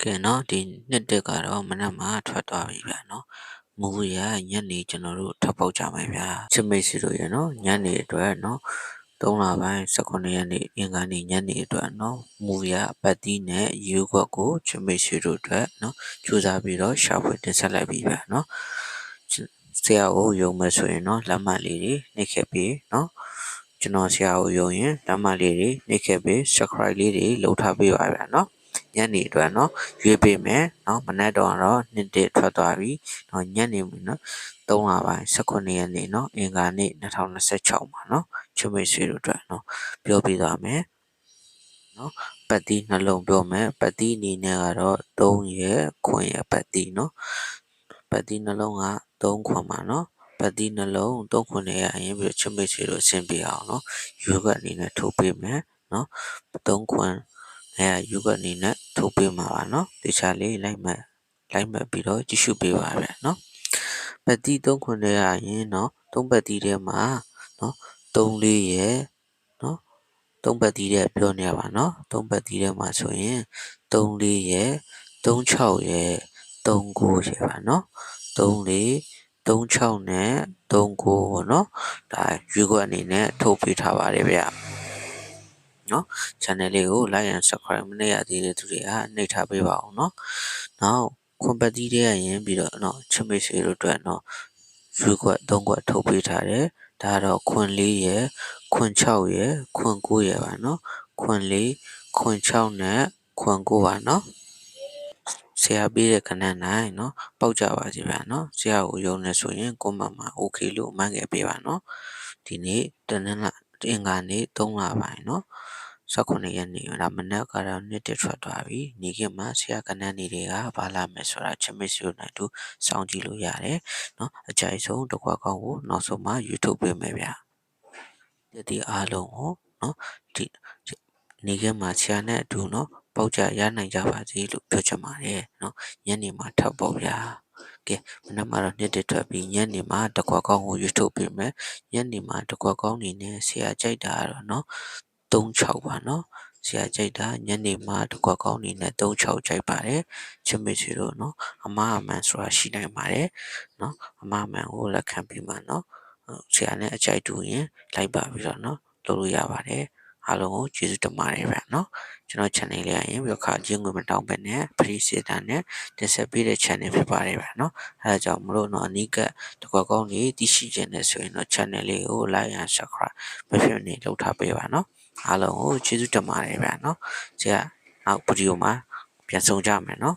ကဲနော်ဒီနှစ်တက်ကတော့မနက်မှာထွက်သွားပြီဗျာနော်မူရညနေကျွန်တော်တို့ထပ်ပေါက်ကြမယ်ဗျာချစ်မိတ်ဆွေတို့ရနော်ညနေအတွက်နော်3လပိုင်း18ရက်နေ့အင်္ဂါနေ့ညနေအတွက်နော်မူရပတ်တီးနဲ့ယူခွက်ကိုချစ်မိတ်ဆွေတို့အတွက်နော်ကြိုးစားပြီးတော့ရှာဖွေတင်ဆက်လိုက်ပြီဗျာနော်ဆရာကိုယုံမယ်ဆိုရင်နော်လက်မှတ်လေးတွေနှိပ်ခဲ့ပြီးနော်ကျွန်တော်ဆရာကိုယုံရင်လက်မှတ်လေးတွေနှိပ်ခဲ့ပြီး subscribe လေးတွေလုပ်ထားပေးပါဗျာနော်ညနေအတွက်နော်ရွေးပေးမယ်နော်မနက်တော့နှစ်တက်ထွက်သွားပြီနော်ညနေနော်3လပိုင်း18ရက်နေ့နော်အင်္ဂါနေ့2026မှာနော်ချွေးမိတ်ဆွေတို့အတွက်နော်ပြောပြသွားမယ်နော်ပတ်တီးနှလုံးပြောမယ်ပတ်တီးအနေနဲ့ကတော့3ရက်ခွင်ရပတ်တီးနော်ပတ်တီးနှလုံးက3ခွင်ပါနော်ပတ်တီးနှလုံး3ခွင်နဲ့ရရင်ပြီးချွေးမိတ်ဆွေတို့အဆင်ပြေအောင်နော်ယူကအနေနဲ့ထုတ်ပေးမယ်နော်3ခွင်ယူကအနေနဲ့ထုတ်ပေးမှာပါနော်တခြားလေးလိုက်မှတ်ပြီးတော့ကြည့်ရှုပေးပါဗျာနော်ပတ်တီး3ခွင်နဲ့ရရင်နော်3ပတ်တီးထဲမှာနော်3လေးရယ်နော်3ပတ်တီးထဲပြောနေရပါနော်3ပတ်တီးထဲမှာဆိုရင်3လေးရယ်3 6ရယ်3 9ရယ်ပါနော်3လေး3 6နဲ့3 9ပေါ့နော်ဒါယူကအနေနဲ့ထုတ်ပေးထားပါတယ်ဗျာနော် channel လေးကို like and subscribe မလုပ်ရသေးတဲ့သူတွေကနှိပ်ထားပေးပါအောင်နော်နောက်ခွန်ပတ်တီးတဲ့ရင်ပြီးတော့နော်ချစ်မိတ်ဆွေတို့အတွက်နော်ယူခွက်3ခွက်ထုတ်ပေးထားတယ်ဒါတော့ခွန်4ရယ်ခွန်6ရယ်ခွန်9ရယ်ပါနော်ခွန်4ခွန်6နဲ့ခွန်9ပါနော်ဆရာပေးတဲ့ခဏနိုင်နော်ပေါက်ကြပါစေဗျာနော်ဆရာကိုယုံနေဆိုရင်ကိုမမှာ okay လို့မှန်းခဲ့ပေးပါနော်ဒီနေ့တနင်္လာအင်္ဂါနေ့3လပိုင်းနော်18ရက်နေ့ဒါမနက်ကတော့နှစ်တက်ထွက်သွားပြီနေခင်မှာဆရာကဏ္ဍနေတွေကဘာလာမယ်ဆိုတာချစ်မိတ်ဆွေတို့နဲ့တူစောင့်ကြည့်လို့ရတယ်နော်အကြိုက်ဆုံးတစ်ခွက်ကောင်းကိုနောက်ဆုံးမှ YouTube ပေးမယ်ဗျာဒီအားလုံးကိုနော်ဒီနေခင်မှာဆရာနဲ့အတူနော်ပေါက်ကြရနိုင်ကြပါစေလို့ပြောချင်ပါတယ်နော်ညနေမှာထပ်ပေါ့ဗျာကဲမနက်မှာတော့နှစ်တက်ထွက်ပြီးညနေမှာတစ်ခွက်ကောင်းကို YouTube ပေးမယ်ညနေမှာတစ်ခွက်ကောင်းနေနဲ့ဆရာကြိုက်တာတော့နော်36ပါနော်ဆရာကြိုက်တာညနေမှာတစ်ခွက်ကောင်းနေနဲ့36ကြိုက်ပါတယ်ချစ်မိတ်ဆွေတို့နော်အမအမှန်ဆိုတာရှိနိုင်ပါတယ်နော်အမအမှန်ကိုလက်ခံပြီးမှနော်ဆရာနဲ့အကြိုက်တူရင်လိုက်ပါပြီးတော့နော်လုပ်လို့ရပါတယ်အားလုံးကိုကျေးဇူးတင်ပါတယ်ဗျာနော်ကျွန်တော် channel လေးရရင်ပြီးခါချင်းငွေမတောင်းပဲနဲ့ free setter နဲ့တင်ဆက်ပေးတဲ့ channel ဖြစ်ပါတယ်ဗျာနော်အဲဒါကြောင့်မလို့နော်အနိကတစ်ခွက်ကောင်းကြီးသိရှိခြင်းနဲ့ဆိုရင်တော့ channel လေးကို like and subscribe မဖြစ်နေလုပ်ထားပေးပါနော်အားလုံးကိုကျေးဇူးတင်ပါတယ်ဗျာနော်ဆရာနောက်ဗီဒီယိုမှာပြန်ဆုံကြမယ်နော်